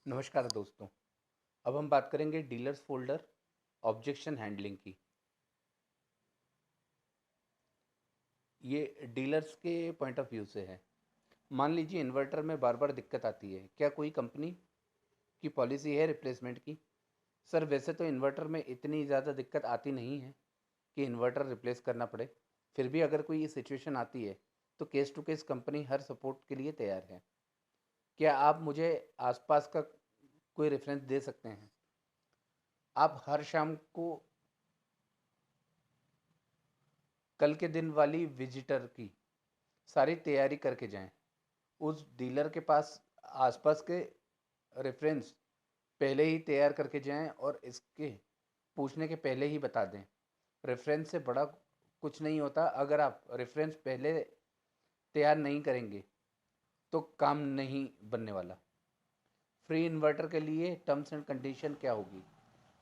नमस्कार दोस्तों। अब हम बात करेंगे डीलर्स फोल्डर ऑब्जेक्शन हैंडलिंग की। ये डीलर्स के पॉइंट ऑफ व्यू से है। मान लीजिए इन्वर्टर में बार बार दिक्कत आती है, क्या कोई कंपनी की पॉलिसी है रिप्लेसमेंट की? सर वैसे तो इन्वर्टर में इतनी ज़्यादा दिक्कत आती नहीं है कि इन्वर्टर रिप्लेस करना पड़े। फिर भी अगर कोई सिचुएशन आती है तो केस टू केस कंपनी हर सपोर्ट के लिए तैयार है। क्या आप मुझे आसपास का कोई रेफरेंस दे सकते हैं? आप हर शाम को कल के दिन वाली विजिटर की सारी तैयारी करके जाएं। उस डीलर के पास आसपास के रेफरेंस पहले ही तैयार करके जाएं और इसके पूछने के पहले ही बता दें। रेफरेंस से बड़ा कुछ नहीं होता। अगर आप रेफरेंस पहले तैयार नहीं करेंगे तो काम नहीं बनने वाला। फ्री इन्वर्टर के लिए टर्म्स एंड कंडीशन क्या होगी?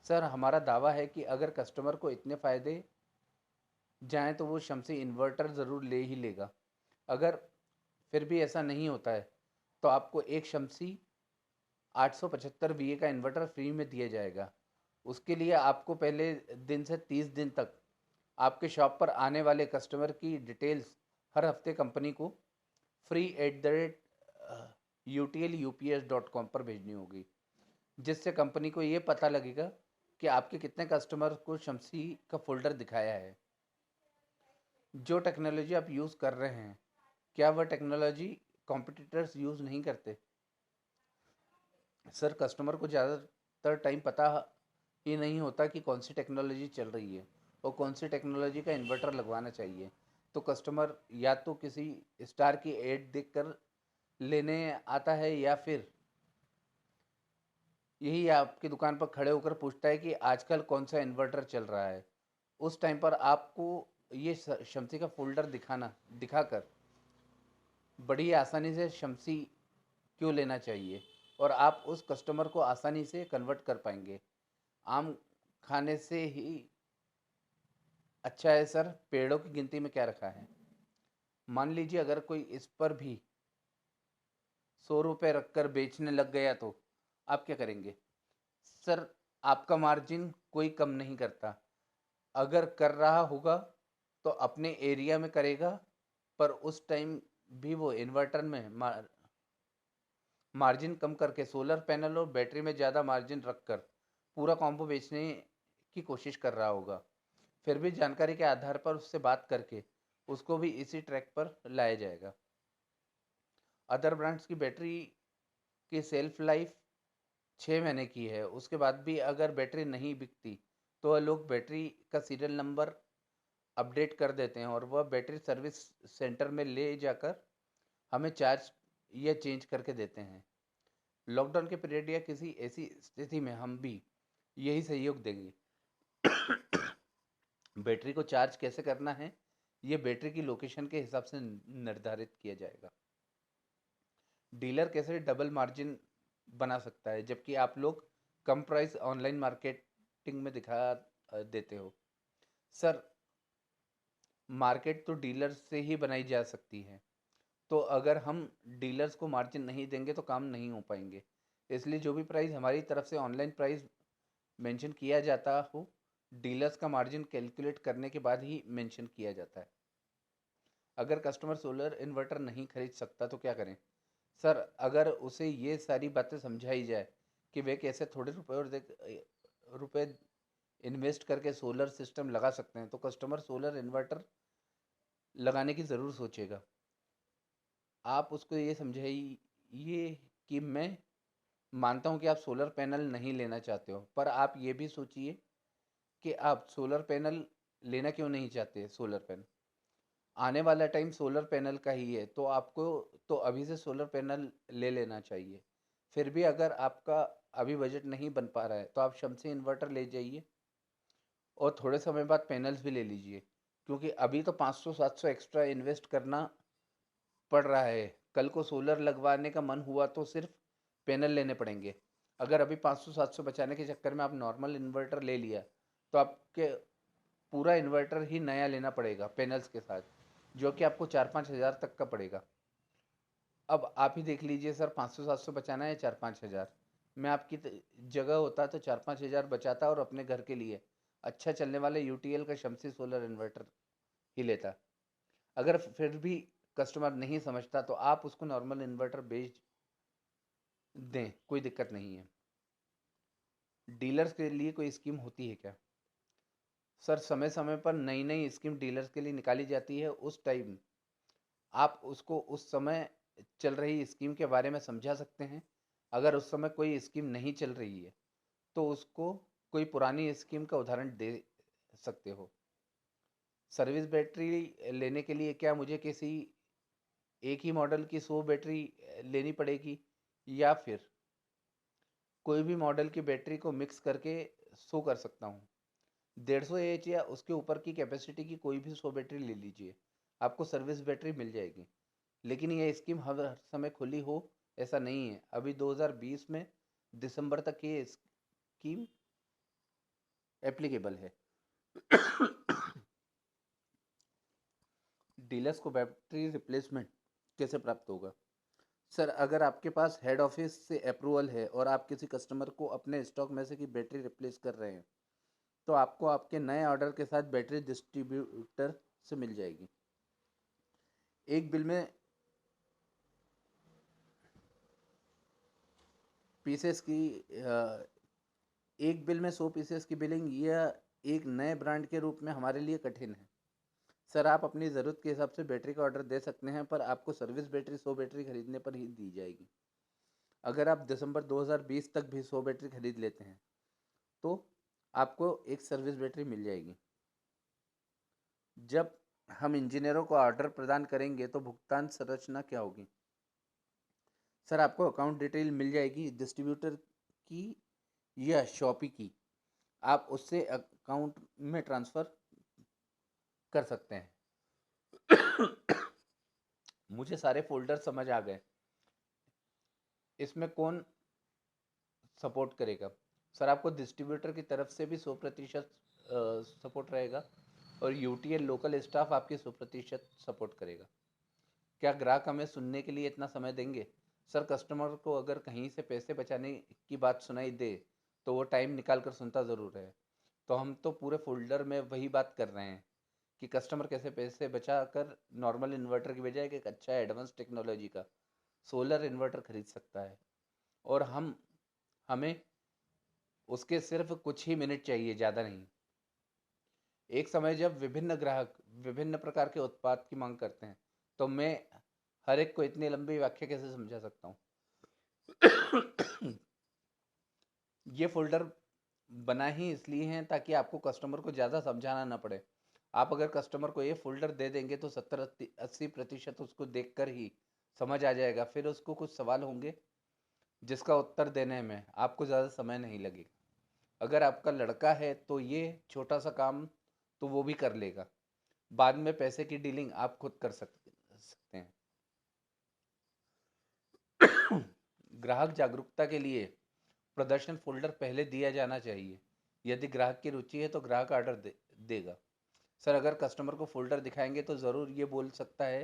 सर हमारा दावा है कि अगर कस्टमर को इतने फ़ायदे जाएं तो वो शमसी इन्वर्टर ज़रूर ले ही लेगा। अगर फिर भी ऐसा नहीं होता है तो आपको एक शमसी 875 वीए का इन्वर्टर फ्री में दिया जाएगा। उसके लिए आपको पहले दिन से 30 दिन तक आपके शॉप पर आने वाले कस्टमर की डिटेल्स हर हफ्ते कंपनी को free@utl-ups.com पर भेजनी होगी, जिससे कंपनी को ये पता लगेगा कि आपके कितने कस्टमर को शमसी का फोल्डर दिखाया है। जो टेक्नोलॉजी आप यूज़ कर रहे हैं, क्या वह टेक्नोलॉजी कॉम्पिटिटर्स यूज़ नहीं करते? सर कस्टमर को ज़्यादातर टाइम पता ही नहीं होता कि कौन सी टेक्नोलॉजी चल रही है और कौन सी टेक्नोलॉजी का इन्वर्टर लगवाना चाहिए। तो कस्टमर या तो किसी स्टार की एड देखकर लेने आता है या फिर यही आपकी दुकान पर खड़े होकर पूछता है कि आजकल कौन सा इन्वर्टर चल रहा है। उस टाइम पर आपको ये शमसी का फोल्डर दिखाकर बड़ी आसानी से शमसी क्यों लेना चाहिए और आप उस कस्टमर को आसानी से कन्वर्ट कर पाएंगे। आम खाने से ही अच्छा है सर, पेड़ों की गिनती में क्या रखा है? मान लीजिए अगर कोई इस पर भी 100 रुपये रखकर बेचने लग गया तो आप क्या करेंगे? सर आपका मार्जिन कोई कम नहीं करता। अगर कर रहा होगा तो अपने एरिया में करेगा, पर उस टाइम भी वो इन्वर्टर में मार्जिन कम करके सोलर पैनल और बैटरी में ज़्यादा मार्जिन रखकर पूरा कॉम्बो बेचने की कोशिश कर रहा होगा। फिर भी जानकारी के आधार पर उससे बात करके उसको भी इसी ट्रैक पर लाया जाएगा। अदर ब्रांड्स की बैटरी की सेल्फ लाइफ 6 महीने की है, उसके बाद भी अगर बैटरी नहीं बिकती तो वह लोग बैटरी का सीरियल नंबर अपडेट कर देते हैं और वह बैटरी सर्विस सेंटर में ले जाकर हमें चार्ज या चेंज करके देते हैं। लॉकडाउन के पीरियड या किसी ऐसी स्थिति में हम भी यही सहयोग देंगे। बैटरी को चार्ज कैसे करना है ये बैटरी की लोकेशन के हिसाब से निर्धारित किया जाएगा। डीलर कैसे डबल मार्जिन बना सकता है जबकि आप लोग कम प्राइस ऑनलाइन मार्केटिंग में दिखा देते हो? सर मार्केट तो डीलर से ही बनाई जा सकती है, तो अगर हम डीलर्स को मार्जिन नहीं देंगे तो काम नहीं हो पाएंगे। इसलिए जो भी प्राइस हमारी तरफ से ऑनलाइन प्राइस मेंशन किया जाता हो, डीलर्स का मार्जिन कैलकुलेट करने के बाद ही मेंशन किया जाता है। अगर कस्टमर सोलर इन्वर्टर नहीं खरीद सकता तो क्या करें? सर अगर उसे ये सारी बातें समझाई जाए कि वे कैसे थोड़े रुपए इन्वेस्ट करके सोलर सिस्टम लगा सकते हैं तो कस्टमर सोलर इन्वर्टर लगाने की ज़रूर सोचेगा। आप उसको ये समझाइए कि मैं मानता हूँ कि आप सोलर पैनल नहीं लेना चाहते हो, पर आप ये भी सोचिए कि आप सोलर पैनल लेना क्यों नहीं चाहते। सोलर पैनल आने वाला टाइम सोलर पैनल का ही है, तो आपको तो अभी से सोलर पैनल ले लेना चाहिए। फिर भी अगर आपका अभी बजट नहीं बन पा रहा है तो आप शमसी इन्वर्टर ले जाइए और थोड़े समय बाद पैनल्स भी ले लीजिए, क्योंकि अभी तो 500-700 एक्स्ट्रा इन्वेस्ट करना पड़ रहा है। कल को सोलर लगवाने का मन हुआ तो सिर्फ पैनल लेने पड़ेंगे। अगर अभी 500-700 बचाने के चक्कर में आप नॉर्मल इन्वर्टर ले लिया तो आपके पूरा इन्वर्टर ही नया लेना पड़ेगा पैनल्स के साथ, जो कि आपको 4-5 हज़ार तक का पड़ेगा। अब आप ही देख लीजिए सर, 500-700 बचाना है 4-5 हज़ार, मैं आपकी जगह होता तो 4-5 हज़ार बचाता और अपने घर के लिए अच्छा चलने वाले यूटीएल का शमसी सोलर इन्वर्टर ही लेता। अगर फिर भी कस्टमर नहीं समझता तो आप उसको नॉर्मल इन्वर्टर बेच दें, कोई दिक्कत नहीं है। डीलर्स के लिए कोई स्कीम होती है क्या? सर, समय समय पर नई नई स्कीम डीलर्स के लिए निकाली जाती है। उस टाइम आप उसको उस समय चल रही स्कीम के बारे में समझा सकते हैं। अगर उस समय कोई स्कीम नहीं चल रही है तो उसको कोई पुरानी स्कीम का उदाहरण दे सकते हो। सर्विस बैटरी लेने के लिए क्या मुझे किसी एक ही मॉडल की 100 बैटरी लेनी पड़ेगी, या फिर कोई भी मॉडल की बैटरी को मिक्स करके 100 कर सकता हूँ? 150 एच या उसके ऊपर की कैपेसिटी की कोई भी 100 बैटरी ले लीजिए, आपको सर्विस बैटरी मिल जाएगी। लेकिन यह स्कीम हर समय खुली हो ऐसा नहीं है। अभी 2020 में दिसंबर तक ये स्कीम एप्लीकेबल है। डीलर्स को बैटरी रिप्लेसमेंट कैसे प्राप्त होगा? सर, अगर आपके पास हेड ऑफिस से अप्रूवल है और आप किसी कस्टमर को अपने स्टॉक में से की बैटरी रिप्लेस कर रहे हैं तो आपको आपके नए ऑर्डर के साथ बैटरी डिस्ट्रीब्यूटर से मिल जाएगी। एक बिल में पीसेस की एक बिल में 100 पीसेस की बिलिंग यह एक नए ब्रांड के रूप में हमारे लिए कठिन है। सर, आप अपनी ज़रूरत के हिसाब से बैटरी का ऑर्डर दे सकते हैं, पर आपको सर्विस बैटरी 100 बैटरी खरीदने पर ही दी जाएगी। अगर आप दिसंबर 2020 तक भी 100 बैटरी खरीद लेते हैं तो आपको एक सर्विस बैटरी मिल जाएगी। जब हम इंजीनियरों को ऑर्डर प्रदान करेंगे तो भुगतान संरचना क्या होगी? सर, आपको अकाउंट डिटेल मिल जाएगी डिस्ट्रीब्यूटर की या शॉपी की। आप उससे अकाउंट में ट्रांसफ़र कर सकते हैं। मुझे सारे फोल्डर समझ आ गए। इसमें कौन सपोर्ट करेगा? सर, आपको डिस्ट्रीब्यूटर की तरफ से भी 100% सपोर्ट रहेगा और यूटीएल लोकल स्टाफ आपकी 100% सपोर्ट करेगा। क्या ग्राहक हमें सुनने के लिए इतना समय देंगे? सर, कस्टमर को अगर कहीं से पैसे बचाने की बात सुनाई दे तो वो टाइम निकाल कर सुनता ज़रूर है। तो हम तो पूरे फोल्डर में वही बात कर रहे हैं कि कस्टमर कैसे पैसे बचा कर नॉर्मल इन्वर्टर की बजाय एक अच्छा एडवांस टेक्नोलॉजी का सोलर इन्वर्टर खरीद सकता है। और हमें उसके सिर्फ कुछ ही मिनट चाहिए, ज़्यादा नहीं। एक समय जब विभिन्न ग्राहक विभिन्न प्रकार के उत्पाद की मांग करते हैं तो मैं हर एक को इतनी लंबी व्याख्या कैसे समझा सकता हूँ? ये फोल्डर बना ही इसलिए है ताकि आपको कस्टमर को ज़्यादा समझाना ना पड़े। आप अगर कस्टमर को ये फोल्डर दे देंगे तो 70-80% उसको देखकर ही समझ आ जाएगा। फिर उसको कुछ सवाल होंगे जिसका उत्तर देने में आपको ज़्यादा समय नहीं लगेगा। अगर आपका लड़का है तो ये छोटा सा काम तो वो भी कर लेगा। बाद में पैसे की डीलिंग आप खुद कर सकते हैं। ग्राहक जागरूकता के लिए प्रदर्शन फोल्डर पहले दिया जाना चाहिए। यदि ग्राहक की रुचि है तो ग्राहक ऑर्डर देगा। सर, अगर कस्टमर को फोल्डर दिखाएंगे तो ज़रूर ये बोल सकता है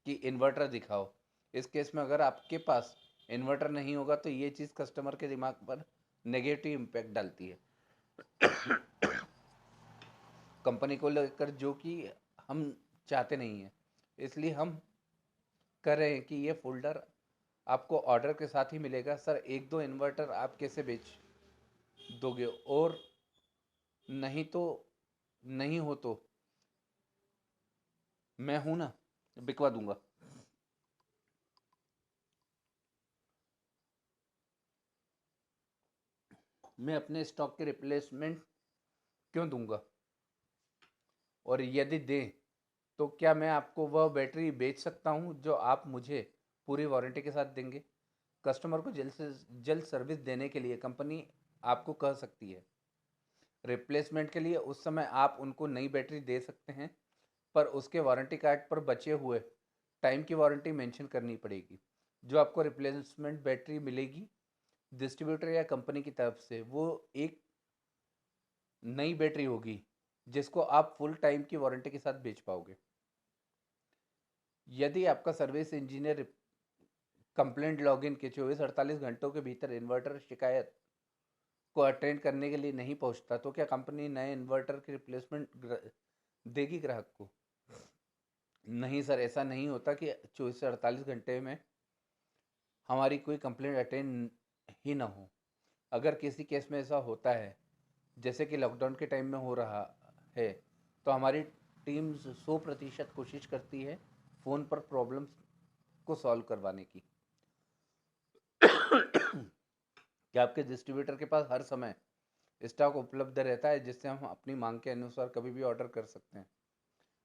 कि इन्वर्टर दिखाओ। इस केस में अगर आपके पास इन्वर्टर नहीं होगा तो ये चीज़ कस्टमर के दिमाग पर नेगेटिव इम्पैक्ट डालती है कंपनी को लेकर, जो कि हम चाहते नहीं हैं। इसलिए हम कर रहे हैं कि ये फोल्डर आपको ऑर्डर के साथ ही मिलेगा। सर, एक दो इन्वर्टर आप कैसे बेच दोगे? और नहीं तो नहीं हो तो मैं हूं ना, बिकवा दूंगा। मैं अपने स्टॉक के रिप्लेसमेंट क्यों दूंगा? और यदि दें तो क्या मैं आपको वह बैटरी बेच सकता हूं जो आप मुझे पूरी वारंटी के साथ देंगे? कस्टमर को जल्द से जल्द सर्विस देने के लिए कंपनी आपको कह सकती है। रिप्लेसमेंट के लिए उस समय आप उनको नई बैटरी दे सकते हैं, पर उसके वारंटी कार्ड पर बचे हुए टाइम की वारंटी मेंशन करनी पड़ेगी। जो आपको रिप्लेसमेंट बैटरी मिलेगी डिस्ट्रीब्यूटर या कंपनी की तरफ से, वो एक नई बैटरी होगी जिसको आप फुल टाइम की वारंटी के साथ बेच पाओगे। यदि आपका सर्विस इंजीनियर कंप्लेंट लॉगिन के 24-48 घंटों के भीतर इन्वर्टर शिकायत को अटेंड करने के लिए नहीं पहुंचता, तो क्या कंपनी नए इन्वर्टर की रिप्लेसमेंट देगी ग्राहक को? नहीं सर, ऐसा नहीं होता कि 24 से 48 घंटे में हमारी कोई कंप्लेंट अटेंड ही ना हो। अगर किसी केस में ऐसा होता है, जैसे कि लॉकडाउन के टाइम में हो रहा है, तो हमारी टीम 100% कोशिश करती है फ़ोन पर प्रॉब्लम्स को सॉल्व करवाने की। क्या आपके डिस्ट्रीब्यूटर के पास हर समय स्टॉक उपलब्ध रहता है, जिससे हम अपनी मांग के अनुसार कभी भी ऑर्डर कर सकते हैं?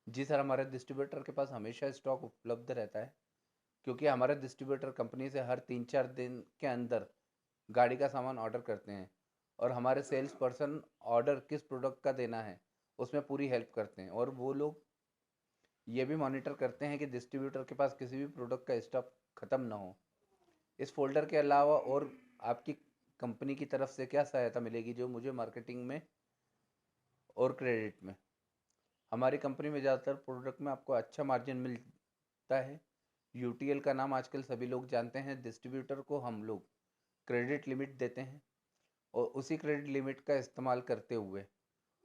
जी सर, हमारे डिस्ट्रीब्यूटर के पास हमेशा स्टॉक उपलब्ध रहता है, क्योंकि हमारे डिस्ट्रीब्यूटर कंपनी से हर 3-4 दिन के अंदर गाड़ी का सामान ऑर्डर करते हैं, और हमारे सेल्स पर्सन ऑर्डर किस प्रोडक्ट का देना है उसमें पूरी हेल्प करते हैं, और वो लोग ये भी मॉनिटर करते हैं कि डिस्ट्रीब्यूटर के पास किसी भी प्रोडक्ट का स्टॉक ख़त्म ना हो। इस फ़ोल्डर के अलावा और आपकी कंपनी की तरफ से क्या सहायता मिलेगी जो मुझे मार्केटिंग में और क्रेडिट में? हमारी कंपनी में ज़्यादातर प्रोडक्ट में आपको अच्छा मार्जिन मिलता है। यूटीएल का नाम आजकल सभी लोग जानते हैं। डिस्ट्रीब्यूटर को हम लोग क्रेडिट लिमिट देते हैं, और उसी क्रेडिट लिमिट का इस्तेमाल करते हुए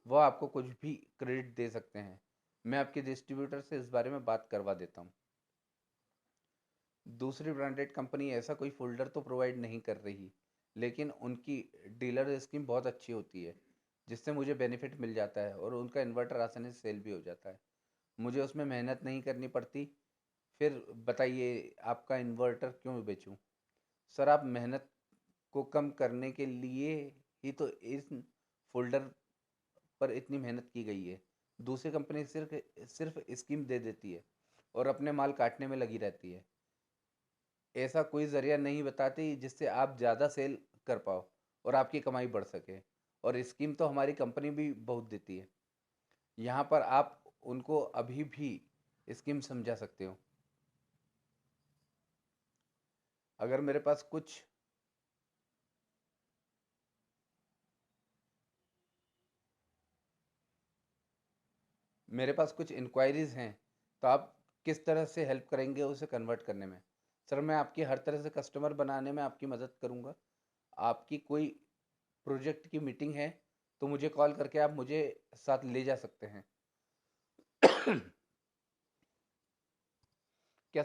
वह आपको कुछ भी क्रेडिट दे सकते हैं। मैं आपके डिस्ट्रीब्यूटर से इस बारे में बात करवा देता हूँ। दूसरी ब्रांडेड कंपनी ऐसा कोई फ़ोल्डर तो प्रोवाइड नहीं कर रही, लेकिन उनकी डीलर स्कीम बहुत अच्छी होती है, जिससे मुझे बेनिफिट मिल जाता है और उनका इन्वर्टर आसानी से सेल भी हो जाता है। मुझे उसमें मेहनत नहीं करनी पड़ती। फिर बताइए, आपका इन्वर्टर क्यों बेचूं? सर, आप मेहनत को कम करने के लिए ही तो इस फ़ोल्डर पर इतनी मेहनत की गई है। दूसरी कंपनी सिर्फ स्कीम दे देती है और अपने माल काटने में लगी रहती है। ऐसा कोई ज़रिया नहीं बताती जिससे आप ज़्यादा सेल कर पाओ और आपकी कमाई बढ़ सके। और स्कीम तो हमारी कंपनी भी बहुत देती है। यहाँ पर आप उनको अभी भी स्कीम समझा सकते हो। अगर मेरे पास कुछ इंक्वायरीज़ हैं, तो आप किस तरह से हेल्प करेंगे उसे कन्वर्ट करने में? सर, मैं आपकी हर तरह से कस्टमर बनाने में आपकी मदद करूँगा। आपकी कोई प्रोजेक्ट की मीटिंग है, तो मुझे कॉल करके आप मुझे साथ ले जा सकते हैं। क्या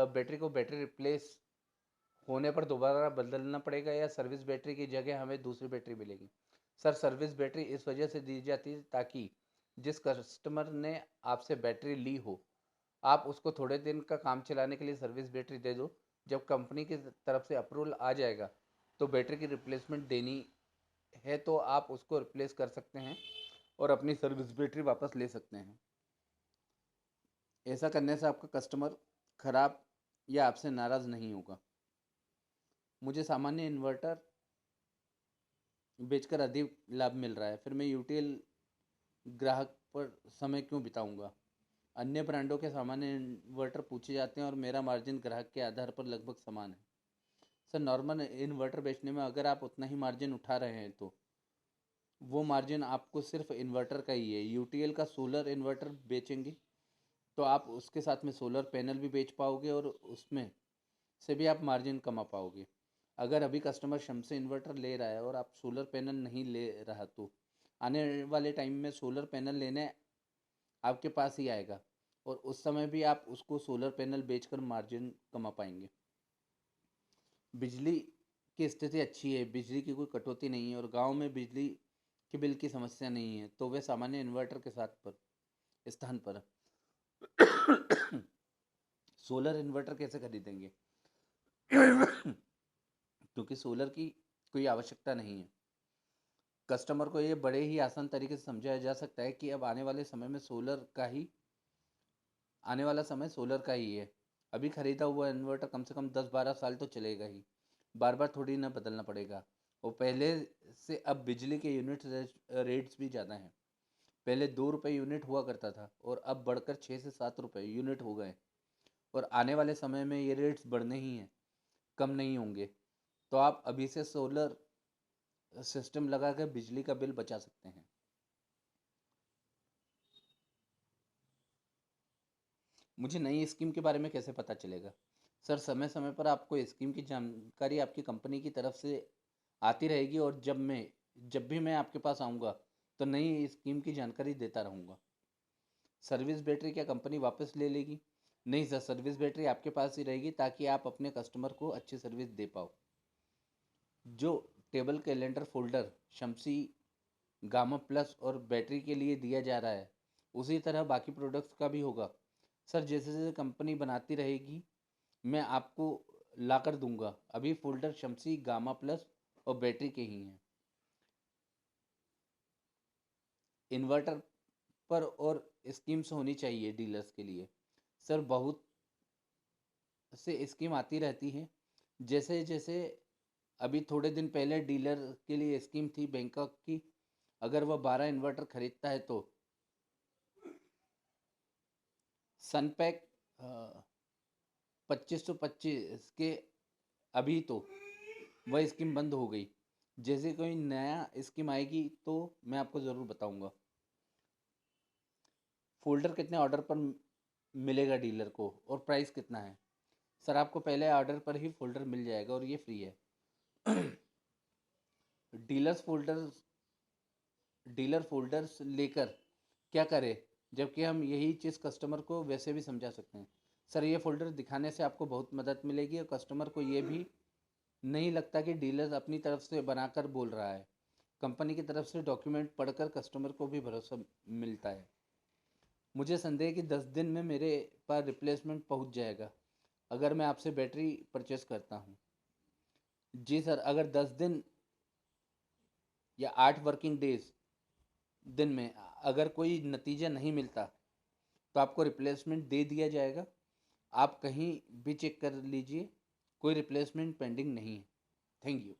बैटरी को बैटरी रिप्लेस होने पर दोबारा बदलना पड़ेगा, या सर्विस बैटरी की जगह हमें दूसरी बैटरी मिलेगी? सर, सर्विस बैटरी इस वजह से दी जाती है ताकि जिस कस्टमर ने आपसे बैटरी ली हो, आप उसको थोड़े दिन का काम चलाने के लिए सर्विस बैटरी दे दो। जब कंपनी की तरफ से अप्रूवल आ जाएगा, तो बैटरी की रिप्लेसमेंट देनी है तो आप उसको रिप्लेस कर सकते हैं और अपनी सर्विस बैटरी वापस ले सकते हैं। ऐसा करने से आपका कस्टमर खराब या आपसे नाराज़ नहीं होगा। मुझे सामान्य इन्वर्टर बेचकर अधिक लाभ मिल रहा है, फिर मैं यूटीएल ग्राहक पर समय क्यों बिताऊंगा? अन्य ब्रांडों के सामान्य इन्वर्टर पूछे जाते हैं और मेरा मार्जिन ग्राहक के आधार पर लगभग समान है। सर, नॉर्मल इन्वर्टर बेचने में अगर आप उतना ही मार्जिन उठा रहे हैं, तो वो मार्जिन आपको सिर्फ इन्वर्टर का ही है। यूटीएल का सोलर इन्वर्टर बेचेंगे तो आप उसके साथ में सोलर पैनल भी बेच पाओगे और उसमें से भी आप मार्जिन कमा पाओगे। अगर अभी कस्टमर शम्स से इन्वर्टर ले रहा है और आप सोलर पैनल नहीं ले रहा, तो आने वाले टाइम में सोलर पैनल लेने आपके पास ही आएगा, और उस समय भी आप उसको सोलर पैनल बेचकर मार्जिन कमा पाएंगे। बिजली की स्थिति अच्छी है, बिजली की कोई कटौती नहीं है और गांव में बिजली के बिल की समस्या नहीं है, तो वे सामान्य इन्वर्टर के साथ पर स्थान पर सोलर इन्वर्टर कैसे खरीदेंगे? क्योंकि सोलर की कोई आवश्यकता नहीं है। कस्टमर को ये बड़े ही आसान तरीके से समझाया जा सकता है कि अब आने वाला समय सोलर का ही है। अभी खरीदा हुआ इन्वर्टर कम से कम 10-12 साल तो चलेगा ही, बार बार थोड़ी ना बदलना पड़ेगा। और पहले से अब बिजली के यूनिट रेट्स भी ज़्यादा हैं। पहले 2 रुपये यूनिट हुआ करता था और अब बढ़कर 6 से 7 रुपये यूनिट हो गए, और आने वाले समय में ये रेट्स बढ़ने ही हैं, कम नहीं होंगे। तो आप अभी से सोलर सिस्टम लगाकर बिजली का बिल बचा सकते हैं। मुझे नई स्कीम के बारे में कैसे पता चलेगा? सर समय समय पर आपको स्कीम की जानकारी आपकी कंपनी की तरफ से आती रहेगी, और जब भी मैं आपके पास आऊँगा तो नई स्कीम की जानकारी देता रहूँगा। सर्विस बैटरी क्या कंपनी वापस ले लेगी? नहीं सर, सर्विस बैटरी आपके पास ही रहेगी ताकि आप अपने कस्टमर को अच्छी सर्विस दे पाओ। जो table calendar folder Shamsi, gamma plus और बैटरी के लिए दिया जा रहा है, उसी तरह बाकी प्रोडक्ट्स का भी होगा। सर जैसे जैसे कंपनी बनाती रहेगी मैं आपको ला कर दूंगा। अभी फोल्डर शम्सी, गामा प्लस और बैटरी के ही हैं। इन्वर्टर पर और स्कीम्स होनी चाहिए डीलर्स के लिए। सर बहुत से स्कीम आती रहती हैं। जैसे जैसे अभी थोड़े दिन पहले डीलर के लिए स्कीम थी बैंकॉक की, अगर वह 12 इन्वर्टर खरीदता है तो सनपैक 2525 के। अभी तो वह स्कीम बंद हो गई। जैसे कोई नया स्कीम आएगी तो मैं आपको ज़रूर बताऊंगा। फोल्डर कितने ऑर्डर पर मिलेगा डीलर को, और प्राइस कितना है? सर आपको पहले ऑर्डर पर ही फोल्डर मिल जाएगा और ये फ्री है। डीलर्स फोल्डर्स डीलर फोल्डर्स लेकर क्या करे, जबकि हम यही चीज़ कस्टमर को वैसे भी समझा सकते हैं। सर ये फोल्डर दिखाने से आपको बहुत मदद मिलेगी, और कस्टमर को ये भी नहीं लगता कि डीलर अपनी तरफ से बनाकर बोल रहा है। कंपनी की तरफ से डॉक्यूमेंट पढ़कर कस्टमर को भी भरोसा मिलता है। मुझे संदेह है कि 10 दिन में मेरे पास रिप्लेसमेंट पहुंच जाएगा अगर मैं आपसे बैटरी परचेस करता हूं। जी सर, अगर 10 दिन या 8 वर्किंग डेज दिन में अगर कोई नतीजा नहीं मिलता तो आपको रिप्लेसमेंट दे दिया जाएगा। आप कहीं भी चेक कर लीजिए, कोई रिप्लेसमेंट पेंडिंग नहीं है। Thank you.